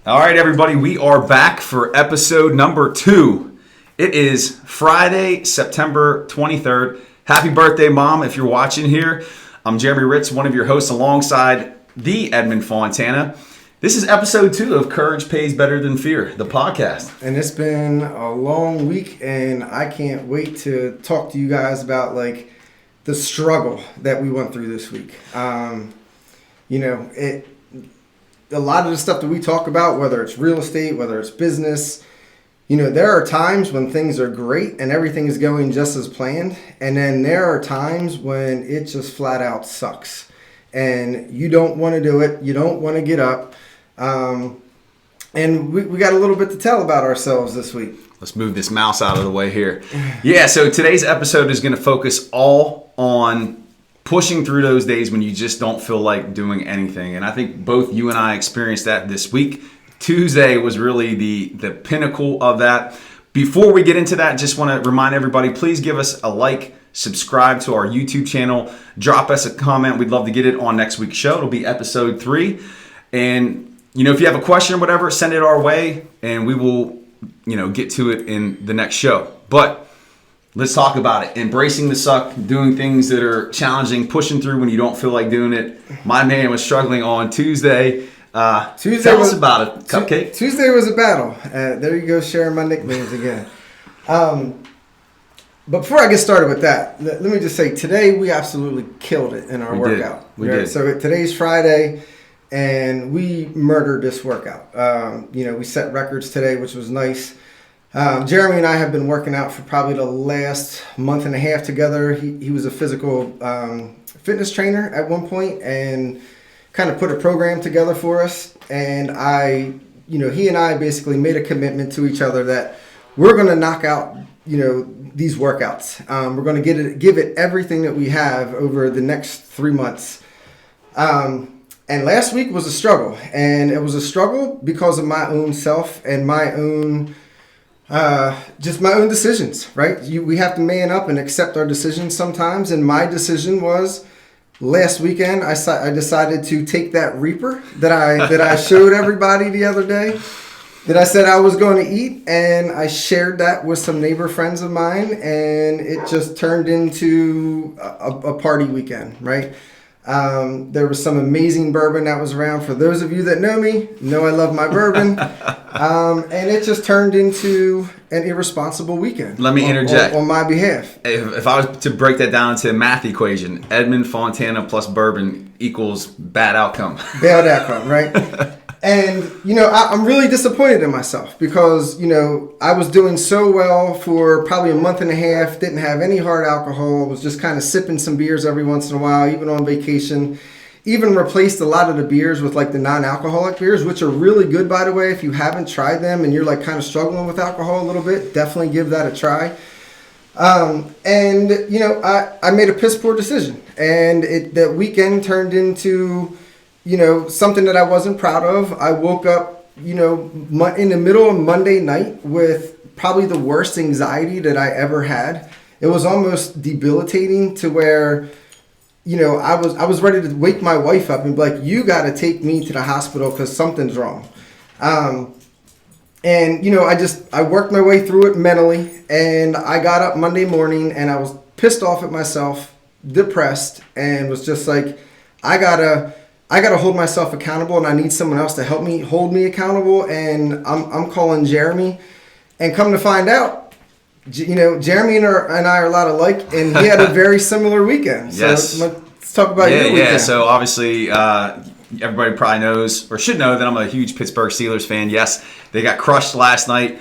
All right, everybody, we are back for episode number 2. It is Friday, September 23rd. Happy birthday, Mom, if you're watching here. I'm Jeremy Ritz, one of your hosts alongside the Edmund Fontana. This is episode 2 of Courage Pays Better Than Fear, the podcast. And it's been a long week, and I can't wait to talk to you guys about, the struggle that we went through this week. A lot of the stuff that we talk about, whether it's real estate, whether it's business, there are times when things are great and everything is going just as planned. And then there are times when it just flat out sucks. And you don't want to do it. You don't want to get up. And we got a little bit to tell about ourselves this week. Let's move this mouse out of the way here. Yeah, so today's episode is going to focus all on pushing through those days when you just don't feel like doing anything. And I think both you and I experienced that this week. Tuesday was really the pinnacle of that. Before we get into that, just want to remind everybody, please give us a like, subscribe to our YouTube channel, drop us a comment. We'd love to get it on next week's show. It'll be episode 3. And, if you have a question or whatever, send it our way and we will, get to it in the next show. But let's talk about it. Embracing the suck, doing things that are challenging, pushing through when you don't feel like doing it. My man was struggling on Tuesday. Tell us about it, Cupcake. Tuesday was a battle. There you go, sharing my nicknames again. But before I get started with that, let me just say, today we absolutely killed it in our workout. We did. So today's Friday, and we murdered this workout. We set records today, which was nice. Jeremy and I have been working out for probably the last month and a half together. He was a physical fitness trainer at one point and kind of put a program together for us. And he and I basically made a commitment to each other that we're going to knock out, these workouts. We're going to give it everything that we have over the next 3 months. And last week was a struggle. And it was a struggle because of my own self and my own just my own decisions, right? We have to man up and accept our decisions sometimes. And my decision was last weekend, I decided to take that Reaper that I showed everybody the other day, that I said I was going to eat. And I shared that with some neighbor friends of mine. And it just turned into a party weekend, right? There was some amazing bourbon that was around. For those of you that know me, know I love my bourbon. And it just turned into an irresponsible weekend. Let me interject. On my behalf. If I was to break that down into a math equation, Edmund Fontana plus bourbon equals bad outcome. Bad outcome, right? And, I'm really disappointed in myself because, I was doing so well for probably a month and a half, didn't have any hard alcohol, was just kind of sipping some beers every once in a while, even on vacation. Even replaced a lot of the beers with the non-alcoholic beers, which are really good, by the way. If you haven't tried them and you're kind of struggling with alcohol a little bit, definitely give that a try. I made a piss poor decision, and that weekend turned into something that I wasn't proud of. I woke up, in the middle of Monday night with probably the worst anxiety that I ever had. It was almost debilitating to where, I was ready to wake my wife up and be like, you got to take me to the hospital because something's wrong. I worked my way through it mentally, and I got up Monday morning and I was pissed off at myself, depressed, and was just like, I gotta hold myself accountable, and I need someone else to help me hold me accountable. And I'm calling Jeremy, and come to find out, Jeremy and I are a lot alike, and he had a very similar weekend. Yes. So let's talk about your weekend. Yeah. So obviously, everybody probably knows or should know that I'm a huge Pittsburgh Steelers fan. Yes, they got crushed last night.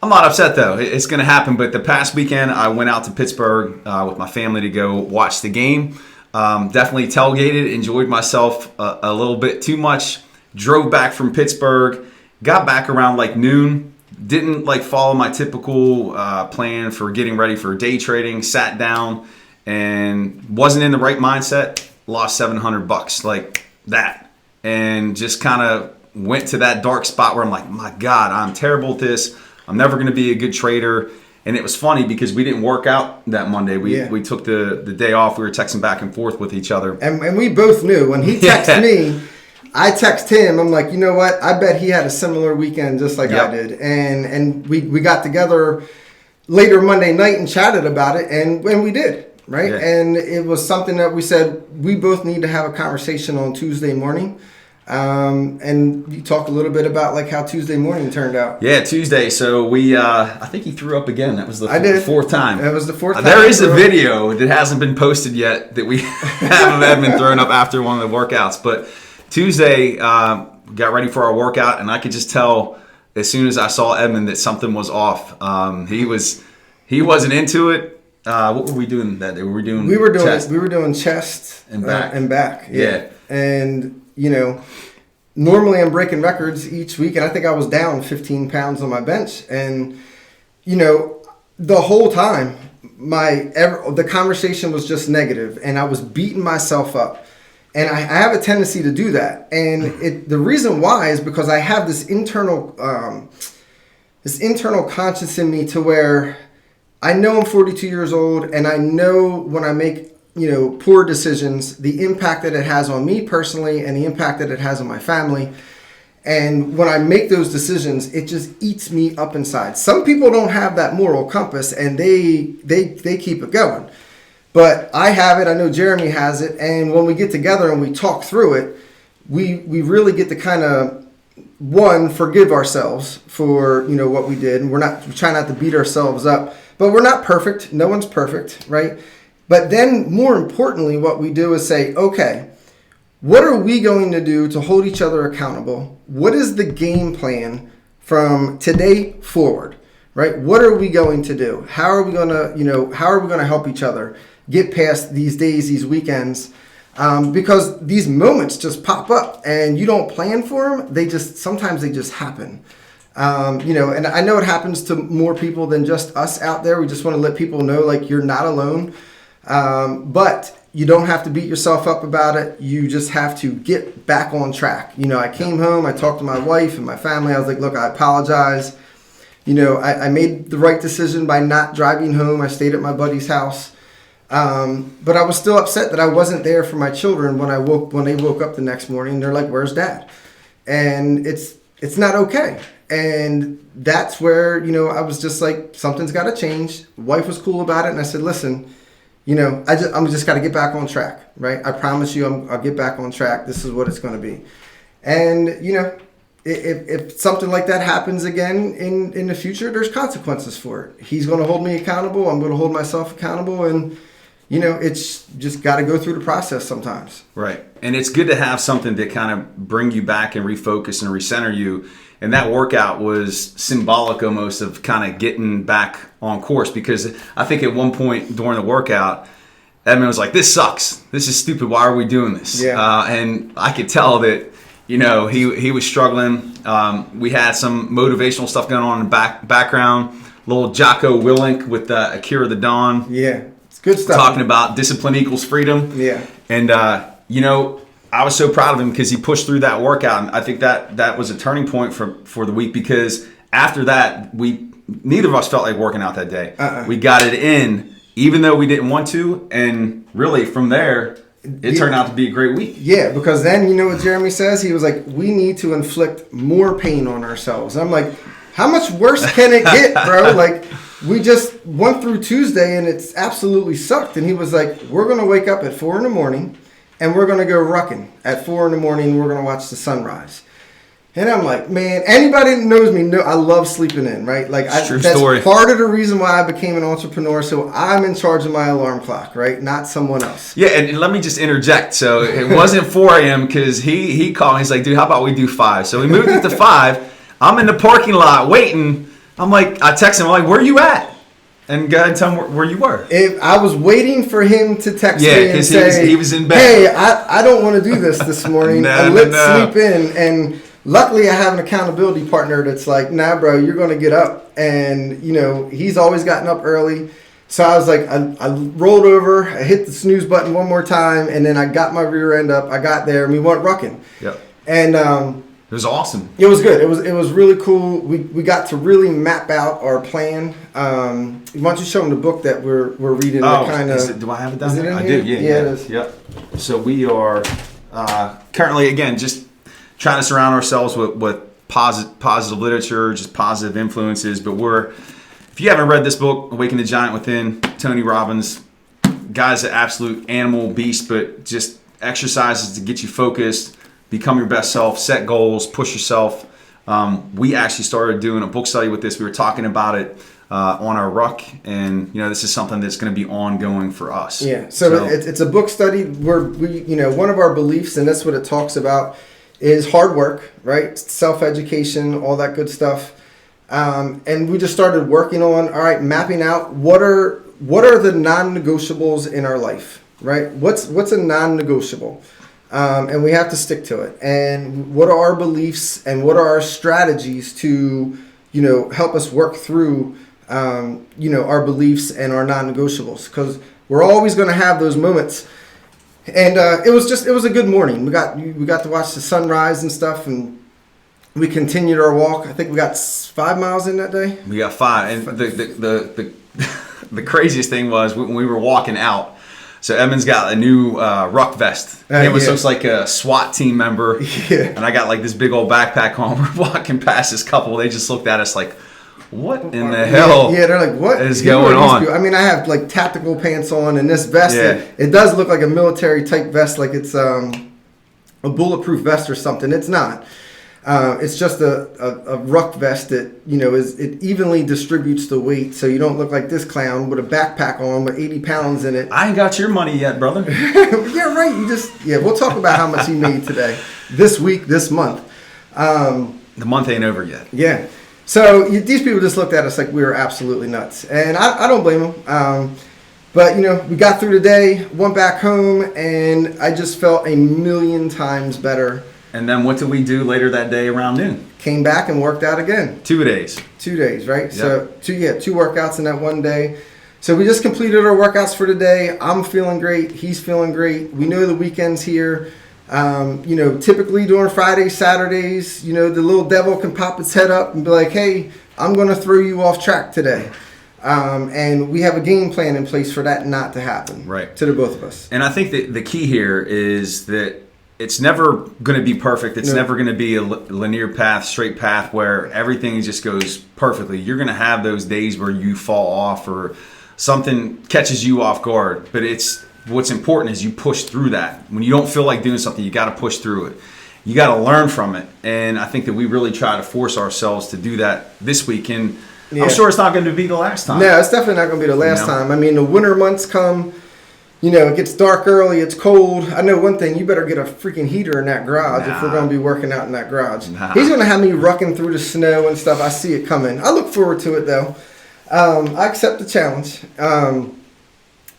I'm not upset though. It's going to happen. But the past weekend, I went out to Pittsburgh with my family to go watch the game. Definitely tailgated, enjoyed myself a little bit too much. Drove back from Pittsburgh, got back around noon. Didn't follow my typical plan for getting ready for day trading. Sat down and wasn't in the right mindset. Lost $700 like that, and just kind of went to that dark spot where I'm like, my God, I'm terrible at this. I'm never going to be a good trader. And it was funny because we didn't work out that Monday. We took the day off. We were texting back and forth with each other. And we both knew when he texted me, I text him. I'm like, you know what? I bet he had a similar weekend just like I did. And we got together later Monday night and chatted about it, and we did, right? Yeah. And it was something that we said we both need to have a conversation on Tuesday morning. And you talked a little bit about like how Tuesday morning turned out. Yeah, Tuesday. So we, I think he threw up again. That was the fourth time. That was the fourth time. There is a video that hasn't been posted yet that we have of Edmund throwing up after one of the workouts. But Tuesday, got ready for our workout, and I could just tell as soon as I saw Edmund that something was off. He wasn't into it. What were we doing that day? We were doing chest and back. Yeah. And normally I'm breaking records each week, and I think I was down 15 pounds on my bench. And, the whole time, the conversation was just negative, and I was beating myself up. And I have a tendency to do that. And the reason why is because I have this internal conscience in me to where I know I'm 42 years old, and I know when I make poor decisions, the impact that it has on me personally and the impact that it has on my family. And when I make those decisions, it just eats me up inside. Some people don't have that moral compass, and they keep it going. But I have it. I know Jeremy has it. And when we get together and we talk through it, we really get to kind of, forgive ourselves for, what we did. And we try not to beat ourselves up. But we're not perfect. No one's perfect, right? But then, more importantly, what we do is say, okay, what are we going to do to hold each other accountable? What is the game plan from today forward, right? What are we going to do? How are we going to help each other get past these days, these weekends? Because these moments just pop up, and you don't plan for them. Sometimes they just happen. And I know it happens to more people than just us out there. We just want to let people know, like, you're not alone. But you don't have to beat yourself up about it. You just have to get back on track. I came home, I talked to my wife and my family. I was like, look, I apologize. I made the right decision by not driving home. I stayed at my buddy's house. But I was still upset that I wasn't there for my children when they woke up the next morning. They're like, where's Dad? And it's not okay. And that's where, I was just like, something's got to change. Wife was cool about it. And I said, listen, I'm just got to get back on track, right? I promise you I'll get back on track. This is what it's going to be. And, if something like that happens again in the future, there's consequences for it. He's going to hold me accountable. I'm going to hold myself accountable. And, it's just got to go through the process sometimes. Right. And it's good to have something to kind of bring you back and refocus and recenter you. And that workout was symbolic almost of kind of getting back on course, because I think at one point during the workout, Edmund was like, this sucks. This is stupid. Why are we doing this? Yeah. And I could tell that, he was struggling. We had some motivational stuff going on in the background. Little Jocko Willink with Akira the Dawn. Yeah. It's good stuff. Talking about discipline equals freedom. Yeah. And, I was so proud of him because he pushed through that workout. And I think that was a turning point for the week, because after that, neither of us felt like working out that day. We got it in, even though we didn't want to. And really, from there, it turned out to be a great week. Yeah, because then, what Jeremy says? He was like, we need to inflict more pain on ourselves. And I'm like, how much worse can it get, bro? Like, we just went through Tuesday, and it's absolutely sucked. And he was like, we're going to wake up at 4 a.m. and we're going to go rucking at 4 a.m. We're going to watch the sunrise. And I'm like, man, anybody that knows me I love sleeping in, right? Like, that's story. Part of the reason why I became an entrepreneur. So I'm in charge of my alarm clock, right? Not someone else. Yeah, and let me just interject. So it wasn't 4 a.m. because he called me. He's like, dude, how about we do 5? So we moved it to 5. I'm in the parking lot waiting. I'm like, I text him. I'm like, where are you at? And go ahead and tell him where you were. I was waiting for him to text me and say, he was in bed. Hey, I don't want to do this morning. Let's sleep in. And luckily I have an accountability partner that's like, nah, bro, you're going to get up. And, he's always gotten up early. So I was like, I rolled over, I hit the snooze button one more time, and then I got my rear end up. I got there, and we went rucking. Yep. And it was awesome. It was good. It was really cool. We got to really map out our plan. Why don't you show them the book that we're reading? Do I have it down there? I do. Yeah, it is. Yep. So we are currently, again, just trying to surround ourselves with positive literature, just positive influences. But if you haven't read this book, Awaken the Giant Within, Tony Robbins, guy's an absolute animal beast, but just exercises to get you focused, become your best self, set goals, push yourself. We actually started doing a book study with this. We were talking about it on our ruck, and this is something that's going to be ongoing for us. Yeah. So it's a book study where one of our beliefs, and that's what it talks about, is hard work, right? Self-education, all that good stuff. And we just started working on, all right, mapping out what are the non-negotiables in our life, right? What's a non-negotiable? And we have to stick to it. And what are our beliefs and what are our strategies to, help us work through, our beliefs and our non-negotiables? Because we're always going to have those moments. And it was a good morning. We got to watch the sunrise and stuff, and we continued our walk. I think we got 5 miles in that day. We got 5, and the craziest thing was when we were walking out. So Edmund's got a new ruck vest. It was looks like a SWAT team member, and I got like this big old backpack on. We're walking past this couple. They just looked at us like, "What in the hell?" Yeah, they're like, "What is going on?" I mean, I have like tactical pants on, and this vest, it does look like a military type vest, like it's a bulletproof vest or something. It's not. It's just a ruck vest that it evenly distributes the weight, so you don't look like this clown with a backpack on with 80 pounds in it. I ain't got your money yet, brother. Yeah, right. We'll talk about how much he made today, this week, this month. The month ain't over yet. Yeah. So these people just looked at us like we were absolutely nuts, and I don't blame them. But we got through the day, went back home, and I just felt a million times better. And then what did we do later that day around noon? Came back and worked out again. 2 days. 2 days, right? Yep. So two workouts in that one day. So we just completed our workouts for today. I'm feeling great. He's feeling great. We know the weekend's here. Typically during Fridays, Saturdays, the little devil can pop its head up and be like, "Hey, I'm going to throw you off track today." And we have a game plan in place for that not to happen. Right. To the both of us. And I think that the key here is that it's never going to be perfect. It's never going to be a linear path, straight path where everything just goes perfectly. You're going to have those days where you fall off or something catches you off guard. But what's important is you push through that. When you don't feel like doing something, you got to push through it. You got to learn from it. And I think that we really try to force ourselves to do that this week. And I'm sure it's not going to be the last time. No, it's definitely not going to be the last time. I mean, the winter months come. It gets dark early, it's cold. I know one thing, you better get a freaking heater in that garage if we're going to be working out in that garage. He's going to have me rucking through the snow and stuff. I see it coming. I look forward to it, though. I accept the challenge.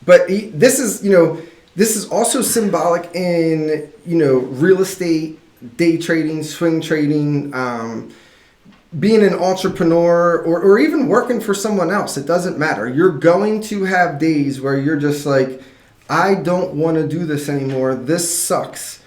But this is also symbolic in, real estate, day trading, swing trading, being an entrepreneur or even working for someone else. It doesn't matter. You're going to have days where you're just like, I don't want to do this anymore. This sucks.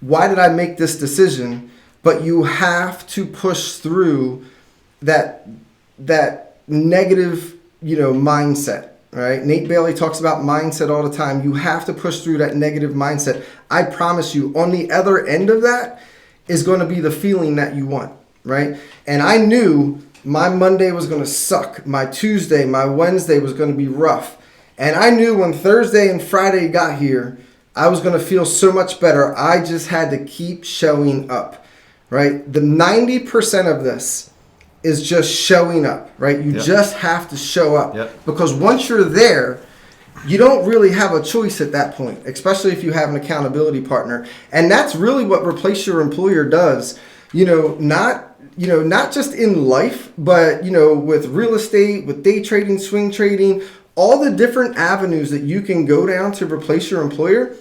Why did I make this decision? But you have to push through that negative, mindset, right? Nate Bailey talks about mindset all the time. You have to push through that negative mindset. I promise you, on the other end of that is going to be the feeling that you want, right? And I knew my Monday was going to suck. My Tuesday, my Wednesday was going to be rough. And I knew when Thursday and Friday got here, I was going to feel so much better. I just had to keep showing up, right? The 90% of this is just showing up, right? You just have to show up. Because once you're there, you don't really have a choice at that point, especially if you have an accountability partner. And that's really what Replace Your Employer does. Not just in life, but, with real estate, with day trading, swing trading, all the different avenues that you can go down to replace your employer.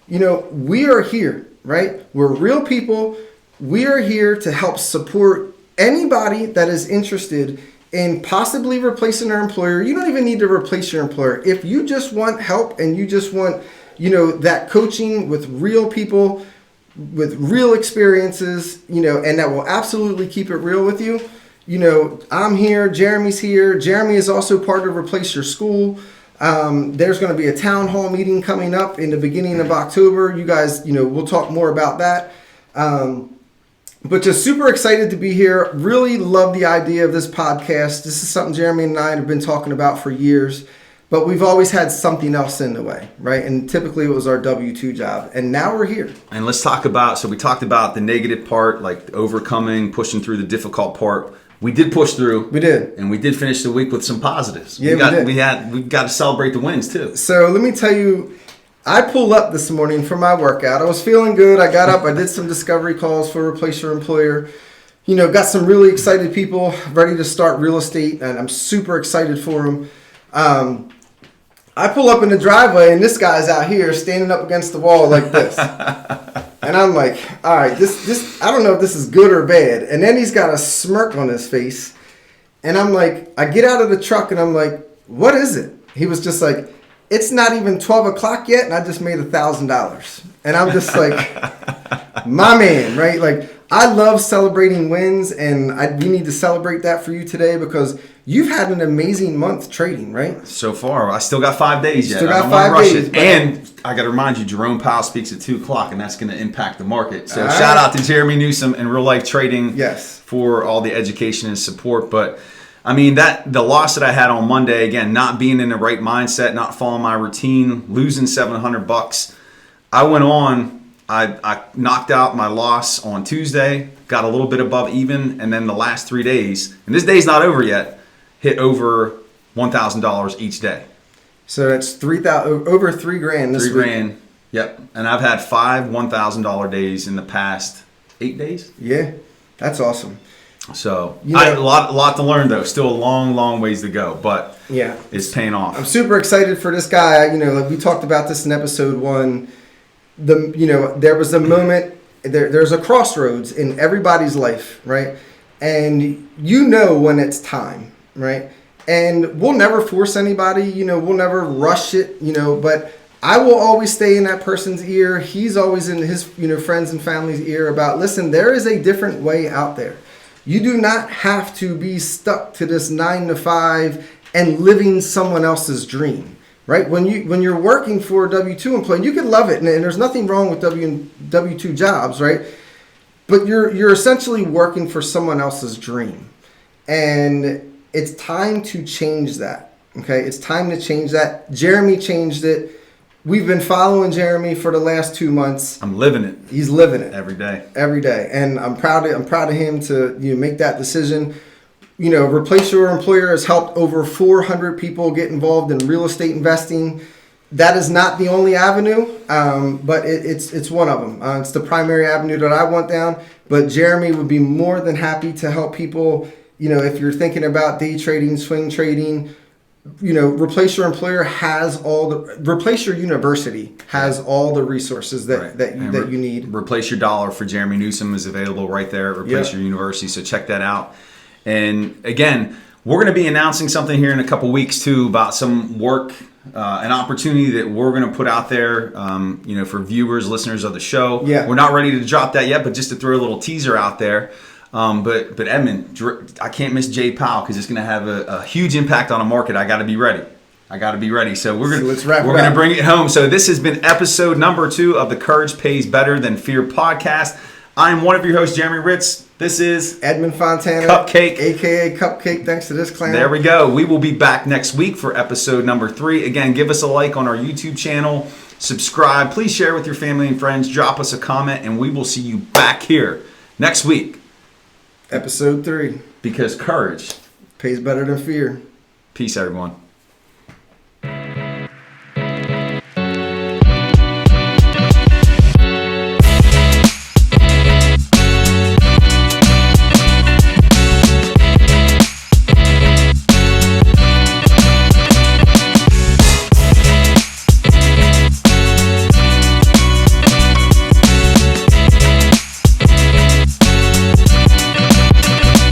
We are here, right? We're real people. We are here to help support anybody that is interested in possibly replacing their employer. You don't even need to replace your employer. If you just want help and you just want, that coaching with real people, with real experiences, and that will absolutely keep it real with you. I'm here, Jeremy's here. Jeremy is also part of Replace Your School. There's going to be a town hall meeting coming up in the beginning of October. You guys, we'll talk more about that. But just super excited to be here. Really love the idea of this podcast. This is something Jeremy and I have been talking about for years, but we've always had something else in the way, right? And typically it was our W-2 job. And now we're here. And let's talk about, so we talked about the negative part, like overcoming, pushing through the difficult part. We did push through. We did. And we did finish the week with some positives. Yeah, we did. We got to celebrate the wins too. So let me tell you, I pulled up this morning for my workout. I was feeling good. I got up. I did some discovery calls for Replace Your Employer. You know, got some really excited people ready to start real estate, and I'm super excited for them. I pull up in the driveway, and this guy's out here standing up against the wall like this. And I'm like, all right, this I don't know if this is good or bad. And then he's got a smirk on his face. And I'm like, I get out of the truck, and I'm like, what is it? He was just like, it's not even 12 o'clock yet, and I just made $1,000. And I'm just like, my man, right? Like, I love celebrating wins, and we need to celebrate that for you today because you've had an amazing month trading, right? So far, I still got 5 days yet. Still got I don't wanna 5 rush days, it. And I got to remind you, Jerome Powell speaks at 2 o'clock, and that's going to impact the market. So shout out to Jeremy Newsom and Real Life Trading for all the education and support. But I mean, the loss that I had on Monday, again, not being in the right mindset, not following my routine, losing $700. I went on, I knocked out my loss on Tuesday, got a little bit above even, and then the last 3 days, and this day's not over yet, hit over $1,000 each day. So that's over $3,000 this week. $3,000, yep. And I've had 5 $1,000 days in the past 8 days. Yeah, that's awesome. So a lot to learn though. Still a long ways to go, but yeah, it's paying off. I'm super excited for this guy. You know, like we talked about this in episode 1. There was a moment. There's a crossroads in everybody's life, right? And you know when it's time, right? And we'll never force anybody. You know, we'll never rush it. You know, but I will always stay in that person's ear. He's always in his friends and family's ear about, listen, there is a different way out there. You do not have to be stuck to this 9 to 5 and living someone else's dream, right? When you're working for a W-2 employee, you can love it, and there's nothing wrong with W-2 jobs, right? But you're essentially working for someone else's dream, and it's time to change that. Okay, it's time to change that. Jeremy changed it. We've been following Jeremy for the last 2 months. I'm living it. He's living it every day. Every day, and I'm proud of him to make that decision. You know, Replace Your Employer has helped over 400 people get involved in real estate investing. That is not the only avenue, but it's one of them. It's the primary avenue that I went down. But Jeremy would be more than happy to help people. You know, if you're thinking about day trading, swing trading. You know, Replace Your Employer has Replace Your University has all the resources that you need. Replace Your Dollar for Jeremy Newsom is available right there at Replace Your University, so check that out. And again, we're going to be announcing something here in a couple weeks too about some work, an opportunity that we're going to put out there, for viewers, listeners of the show. Yeah. We're not ready to drop that yet, but just to throw a little teaser out there. But Edmund, I can't miss Jay Powell because it's going to have a huge impact on the market. I got to be ready. So we're going to bring it home. So this has been episode number 2 of the Courage Pays Better Than Fear podcast. I'm one of your hosts, Jeremy Ritz. This is Edmund Fontana, Cupcake, aka Cupcake. Thanks to this clown. There we go. We will be back next week for episode number 3. Again, give us a like on our YouTube channel. Subscribe. Please share with your family and friends. Drop us a comment, and we will see you back here next week. Episode 3. Because courage pays better than fear. Peace, everyone.